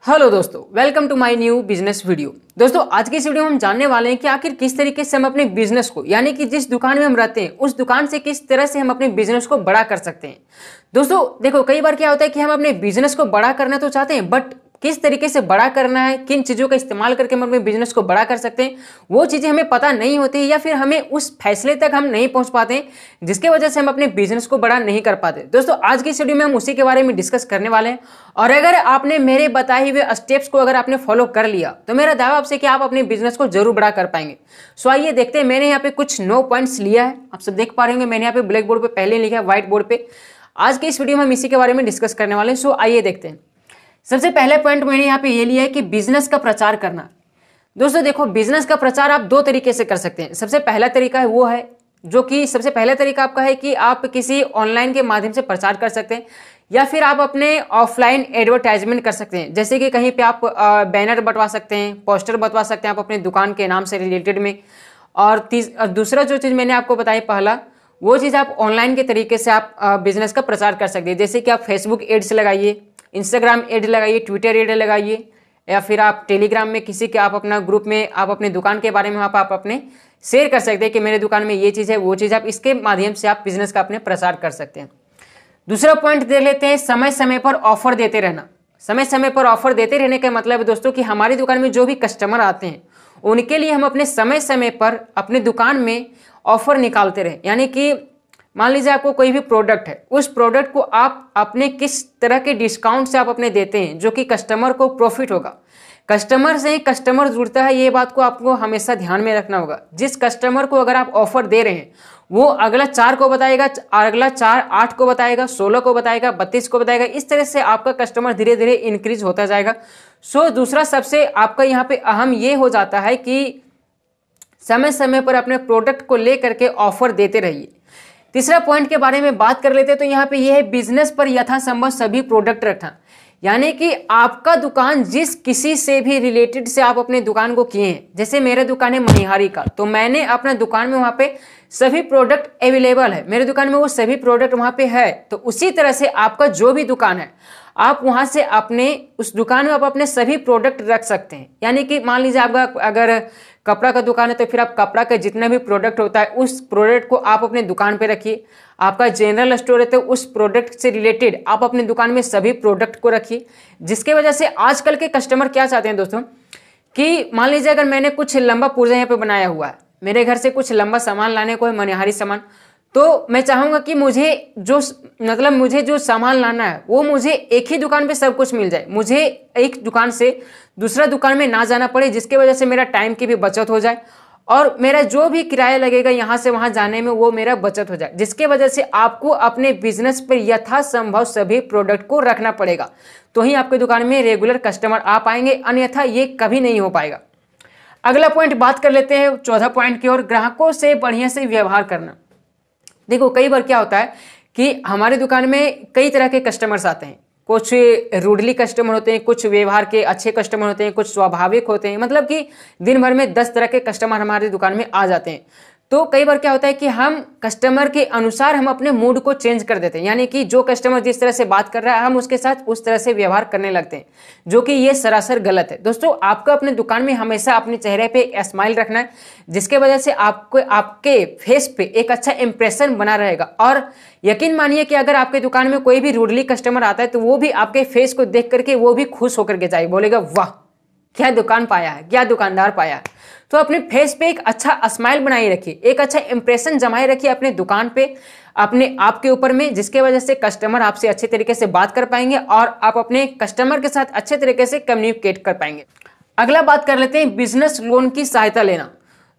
Hello दोस्तों, welcome to my new business video. दोस्तों, आज की इस वीडियो में हम जानने वाले हैं कि आखिर किस तरीके से हम अपने बिजनेस को, यानी कि जिस दुकान में हम रहते हैं उस दुकान से किस तरह से हम अपने बिजनेस को बड़ा कर सकते हैं। दोस्तों देखो, कई बार क्या होता है कि हम अपने बिजनेस को बड़ा करना तो चाहते हैं, बट किस तरीके से बड़ा करना है, किन चीज़ों का इस्तेमाल करके हम अपने बिजनेस को बड़ा कर सकते हैं, वो चीज़ें हमें पता नहीं होती, या फिर हमें उस फैसले तक हम नहीं पहुंच पाते, जिसके वजह से हम अपने बिजनेस को बड़ा नहीं कर पाते। दोस्तों, आज की इस वीडियो में हम उसी के बारे में डिस्कस करने वाले हैं। और अगर आपने मेरे बताए हुए स्टेप्स को अगर आपने फॉलो कर लिया तो मेरा दावा आपसे कि आप अपने बिजनेस को जरूर बड़ा कर पाएंगे। सो आइए देखते हैं। मैंने यहाँ पे कुछ 9 पॉइंट्स लिया है, आप सब देख पा रहे होंगे। मैंने यहाँ पे ब्लैक बोर्ड पे पहले लिखा है, व्हाइट बोर्ड पे। आज के इस वीडियो में हम इसी के बारे में डिस्कस करने वाले हैं। सो आइए देखते हैं। सबसे पहले पॉइंट मैंने यहाँ पे ये लिया है कि बिजनेस का प्रचार करना। दोस्तों देखो, बिजनेस का प्रचार आप 2 तरीके से कर सकते हैं। सबसे पहला तरीका है वो है जो कि सबसे पहला तरीका आपका है कि आप किसी ऑनलाइन के माध्यम से प्रचार कर सकते हैं, या फिर आप अपने ऑफलाइन एडवर्टाइजमेंट कर सकते हैं। जैसे कि कहीं पे आप बैनर बंटवा सकते हैं, पोस्टर बंटवा सकते हैं आप अपने दुकान के नाम से रिलेटेड में। और दूसरा जो चीज़ मैंने आपको बताई पहला, वो चीज़ आप ऑनलाइन के तरीके से आप बिजनेस का प्रचार कर सकते हैं। जैसे कि आप फेसबुक एड्स लगाइए, इंस्टाग्राम एड लगाइए, ट्विटर एड लगाइए, या फिर आप टेलीग्राम में किसी के आप अपना ग्रुप में आप अपने दुकान के बारे में आप अपने शेयर कर सकते हैं कि मेरे दुकान में ये चीज़ है, वो चीज़। आप इसके माध्यम से आप बिजनेस का अपने प्रचार कर सकते हैं। दूसरा पॉइंट देख लेते हैं, समय समय पर ऑफर देते रहना। समय समय पर ऑफर देते रहने का मतलब है दोस्तों कि हमारी दुकान में जो भी कस्टमर आते हैं उनके लिए हम अपने समय समय पर अपने दुकान में ऑफर निकालते रहें। यानी कि मान लीजिए आपको कोई भी प्रोडक्ट है, उस प्रोडक्ट को आप अपने किस तरह के डिस्काउंट से आप अपने देते हैं जो कि कस्टमर को प्रॉफिट होगा। कस्टमर से ही कस्टमर जुड़ता है, ये बात को आपको हमेशा ध्यान में रखना होगा। जिस कस्टमर को अगर आप ऑफर दे रहे हैं वो अगला 4 को बताएगा, अगला 4 8 को बताएगा, 16 को बताएगा, 32 को बताएगा। इस तरह से आपका कस्टमर धीरे धीरे इंक्रीज होता जाएगा। सो दूसरा सबसे आपका यहाँ पे अहम ये हो जाता है कि समय समय पर अपने प्रोडक्ट को लेकर के ऑफर देते रहिए। तीसरा पॉइंट के बारे में बात कर लेते हैं तो यहाँ पे यह है बिजनेस पर यथासंभव सभी प्रोडक्ट रखना। यानी कि आपका दुकान जिस किसी से भी रिलेटेड से आप अपने दुकान को किए हैं, जैसे मेरे दुकान है मनिहारी का, तो मैंने अपना दुकान में वहाँ पे सभी प्रोडक्ट अवेलेबल है, मेरे दुकान में वो सभी प्रोडक्ट वहाँ पे है। तो उसी तरह से आपका जो भी दुकान है आप वहाँ से अपने उस दुकान में आप अपने सभी प्रोडक्ट रख सकते हैं। यानी कि मान लीजिए आपका अगर कपड़ा का दुकान है तो फिर आप कपड़ा का जितना भी प्रोडक्ट होता है उस प्रोडक्ट को आप अपने दुकान पे रखिए। आपका जनरल स्टोर है तो उस प्रोडक्ट से रिलेटेड आप अपने दुकान में सभी प्रोडक्ट को रखिए। जिसके वजह से आजकल के कस्टमर क्या चाहते हैं दोस्तों कि मान लीजिए अगर मैंने कुछ लंबा पुर्जा यहाँ पे बनाया हुआ है, मेरे घर से कुछ लंबा सामान लाने को है, मनिहारी सामान, तो मैं चाहूँगा कि मुझे जो सामान लाना है वो मुझे एक ही दुकान पे सब कुछ मिल जाए, मुझे एक दुकान से दूसरा दुकान में ना जाना पड़े, जिसके वजह से मेरा टाइम की भी बचत हो जाए और मेरा जो भी किराया लगेगा यहाँ से वहाँ जाने में वो मेरा बचत हो जाए। जिसके वजह से आपको अपने बिजनेस पर यथासंभव सभी प्रोडक्ट को रखना पड़ेगा, तो ही आपके दुकान में रेगुलर कस्टमर आ पाएंगे, अन्यथा ये कभी नहीं हो पाएगा। अगला पॉइंट बात कर लेते हैं, चौथा पॉइंट की ओर, ग्राहकों से बढ़िया से व्यवहार करना। देखो, कई बार क्या होता है कि हमारी दुकान में कई तरह के कस्टमर्स आते हैं। कुछ रूडली कस्टमर होते हैं, कुछ व्यवहार के अच्छे कस्टमर होते हैं, कुछ स्वाभाविक होते हैं। मतलब कि दिन भर में 10 तरह के कस्टमर हमारी दुकान में आ जाते हैं। तो कई बार क्या होता है कि हम कस्टमर के अनुसार हम अपने मूड को चेंज कर देते हैं। यानी कि जो कस्टमर जिस तरह से बात कर रहा है हम उसके साथ उस तरह से व्यवहार करने लगते हैं, जो कि ये सरासर गलत है। दोस्तों, आपको अपने दुकान में हमेशा अपने चेहरे पे एक स्माइल रखना है, जिसके वजह से आपको आपके फेस पे एक अच्छा इंप्रेशन बना रहेगा। और यकीन मानिए कि अगर आपके दुकान में कोई भी रूडली कस्टमर आता है तो वो भी आपके फेस को देख करके वो भी खुश होकर के जाएगा, बोलेगा वाह क्या दुकान पाया है, क्या दुकानदार पाया है। तो अपने फेस पे एक अच्छा स्माइल बनाए रखिए, एक अच्छा इंप्रेशन जमाए रखिए अपने दुकान पे, अपने आप के ऊपर में, जिसके वजह से कस्टमर आपसे अच्छे तरीके से बात कर पाएंगे और आप अपने कस्टमर के साथ अच्छे तरीके से कम्युनिकेट कर पाएंगे। अगला बात कर लेते हैं बिजनेस लोन की सहायता लेना।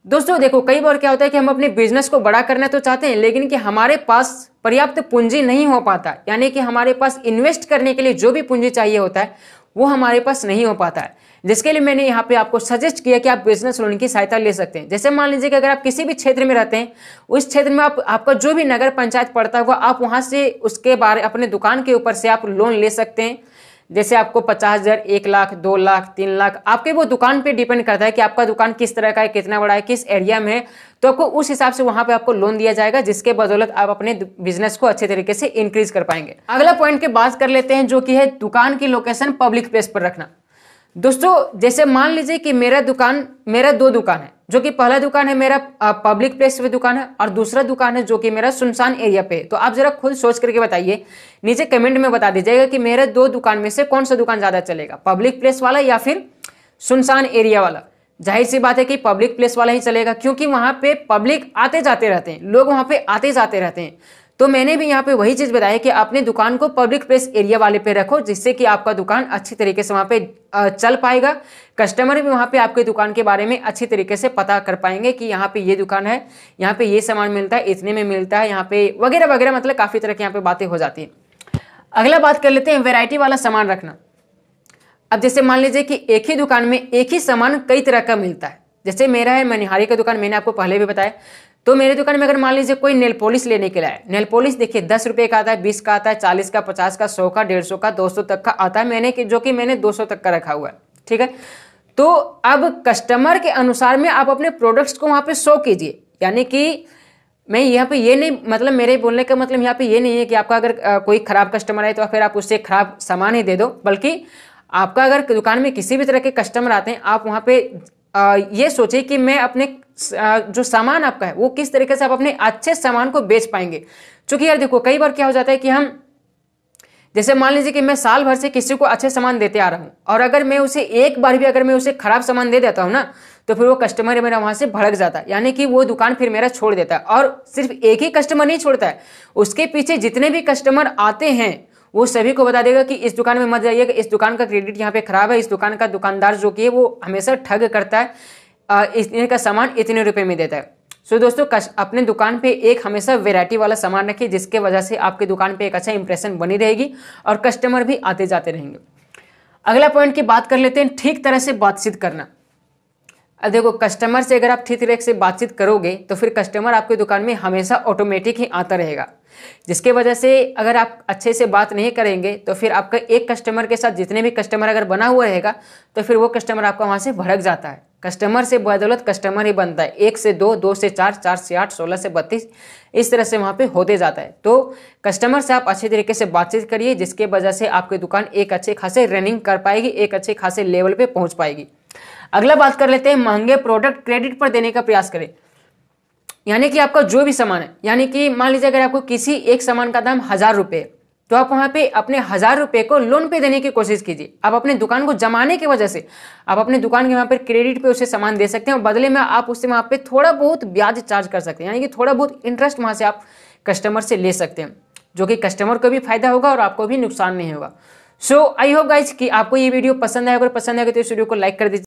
दोस्तों देखो, कई बार क्या होता है कि हम अपने बिजनेस को बड़ा करना तो चाहते हैं, लेकिन कि हमारे पास पर्याप्त पूंजी नहीं हो पाता। यानी कि हमारे पास इन्वेस्ट करने के लिए जो भी पूंजी चाहिए होता है वो हमारे पास नहीं हो पाता है। जिसके लिए मैंने यहाँ पे आपको सजेस्ट किया कि आप बिजनेस लोन की सहायता ले सकते हैं। जैसे मान लीजिए कि अगर आप किसी भी क्षेत्र में रहते हैं, उस क्षेत्र में आपका जो भी नगर पंचायत पड़ता हुआ आप वहाँ से उसके बारे अपने दुकान के ऊपर से आप लोन ले सकते हैं। जैसे आपको 50,000, 1 लाख, 2 लाख, 3 लाख, आपके वो दुकान पे डिपेंड करता है कि आपका दुकान किस तरह का है, कितना बड़ा है, किस एरिया में है। तो आपको उस हिसाब से वहां पे आपको लोन दिया जाएगा, जिसके बदौलत आप अपने बिजनेस को अच्छे तरीके से इंक्रीज कर पाएंगे। अगला पॉइंट की बात कर लेते हैं, जो कि है दुकान की लोकेशन पब्लिक प्लेस पर रखना। दोस्तों जैसे मान लीजिए कि मेरा दो दुकान है, जो कि पहला दुकान है मेरा पब्लिक प्लेस पे दुकान है और दूसरा दुकान है जो कि मेरा सुनसान एरिया पे है। तो आप जरा खुद सोच करके बताइए, नीचे कमेंट में बता दीजिएगा कि मेरे दो दुकान में से कौन सा दुकान ज्यादा चलेगा, पब्लिक प्लेस वाला या फिर सुनसान एरिया वाला। जाहिर सी बात है कि पब्लिक प्लेस वाला ही चलेगा, क्योंकि वहां पे पब्लिक आते जाते रहते हैं, लोग वहां पे आते जाते रहते हैं। तो मैंने भी यहाँ पे वही चीज बताया कि अपने दुकान को पब्लिक प्लेस एरिया वाले पे रखो, जिससे कि आपका दुकान अच्छी तरीके से वहां पे चल पाएगा। कस्टमर भी वहां पे आपके दुकान के बारे में अच्छी तरीके से पता कर पाएंगे कि यहाँ पे ये दुकान है, यहाँ पे ये सामान मिलता है, इतने में मिलता है, यहाँ पे वगैरह वगैरह, मतलब काफी तरह की यहाँ पे बातें हो जाती है। अगला बात कर लेते हैं वेराइटी वाला सामान रखना। अब जैसे मान लीजिए कि एक ही दुकान में एक ही सामान कई तरह का मिलता है। जैसे मेरा है मनिहारी का दुकान, मैंने आपको पहले भी बताया। तो मेरे दुकान में अगर मान लीजिए कोई नेल पॉलिश लेने के लिए आए, नेल पॉलिश देखिए 10 रुपए का आता है, 20 का आता है, 40 का, 50 का, 100 का, 150 का, 200 तक का आता है। मैंने 200 तक का रखा हुआ है, ठीक है। तो अब कस्टमर के अनुसार में आप अपने प्रोडक्ट्स को वहां पे शो कीजिए। यानी कि मैं यहाँ पे ये नहीं, मतलब मेरे बोलने का मतलब यहाँ पे ये नहीं है कि आपका अगर कोई खराब कस्टमर आए तो फिर आप उससे खराब सामान ही दे दो, बल्कि आपका अगर दुकान में किसी भी तरह के कस्टमर आते हैं, आप वहां पे ये सोचिए कि मैं अपने जो सामान आपका है वो किस तरीके से आप अपने अच्छे सामान को बेच पाएंगे। क्योंकि यार देखो, कई बार क्या हो जाता है कि हम, जैसे मान लीजिए कि मैं साल भर से किसी को अच्छे सामान देते आ रहा हूं, और अगर मैं उसे एक बार भी अगर मैं उसे खराब सामान दे देता हूं ना, तो फिर वो कस्टमर मेरा वहां से भड़क जाता है, यानी कि वो दुकान फिर मेरा छोड़ देता है। और सिर्फ एक ही कस्टमर नहीं छोड़ता है, उसके पीछे जितने भी कस्टमर आते हैं वो सभी को बता देगा कि इस दुकान में मत जाइएगा, इस दुकान का क्रेडिट यहाँ पे खराब है, इस दुकान का दुकानदार जो कि है वो हमेशा ठग करता है, इतने का सामान इतने रुपए में देता है। सो दोस्तों, अपने दुकान पे एक हमेशा वैरायटी वाला सामान रखिए, जिसके वजह से आपकी दुकान पे एक अच्छा इंप्रेशन बनी रहेगी और कस्टमर भी आते जाते रहेंगे। अगला पॉइंट की बात कर लेते हैं, ठीक तरह से बातचीत करना। अब देखो, कस्टमर से अगर आप ठीक तरह से बातचीत करोगे तो फिर कस्टमर आपकी दुकान में हमेशा ऑटोमेटिक ही आता रहेगा, जिसके वजह से अगर आप अच्छे से बात नहीं करेंगे तो फिर आपका एक कस्टमर के साथ जितने भी कस्टमर अगर बना हुआ रहेगा तो फिर वो कस्टमर आपका वहां से भड़क जाता है। कस्टमर से बदौलत कस्टमर ही बनता है, 1 से 2, 2 से 4, 4 से 8, 16 से 32, इस तरह से वहां पे होते जाता है। तो कस्टमर से आप अच्छे तरीके से बातचीत करिए, जिसके वजह से आपकी दुकान एक अच्छे खासे रनिंग कर पाएगी, एक अच्छे खासे लेवल पे पहुंच पाएगी। अगला बात कर लेते हैं, महंगे प्रोडक्ट क्रेडिट पर देने का प्रयास करें। यानी कि आपका जो भी सामान है, यानी कि मान लीजिए अगर आपको किसी एक सामान का दाम 1000 रुपए, तो आप वहां पे अपने 1000 रुपए को लोन पे देने की कोशिश कीजिए। आप अपने दुकान को जमाने की वजह से आप अपने दुकान के वहां पर क्रेडिट पे उसे सामान दे सकते हैं, और बदले में आप उससे वहां पे थोड़ा बहुत ब्याज चार्ज कर सकते हैं, यानी कि थोड़ा बहुत इंटरेस्ट वहां से आप कस्टमर से ले सकते हैं, जो कि कस्टमर को भी फायदा होगा और आपको भी नुकसान नहीं होगा। सो आई होप गाइज कि आपको ये वीडियो पसंद आया। अगर पसंद आएगा तो इस वीडियो को लाइक कर दीजिए।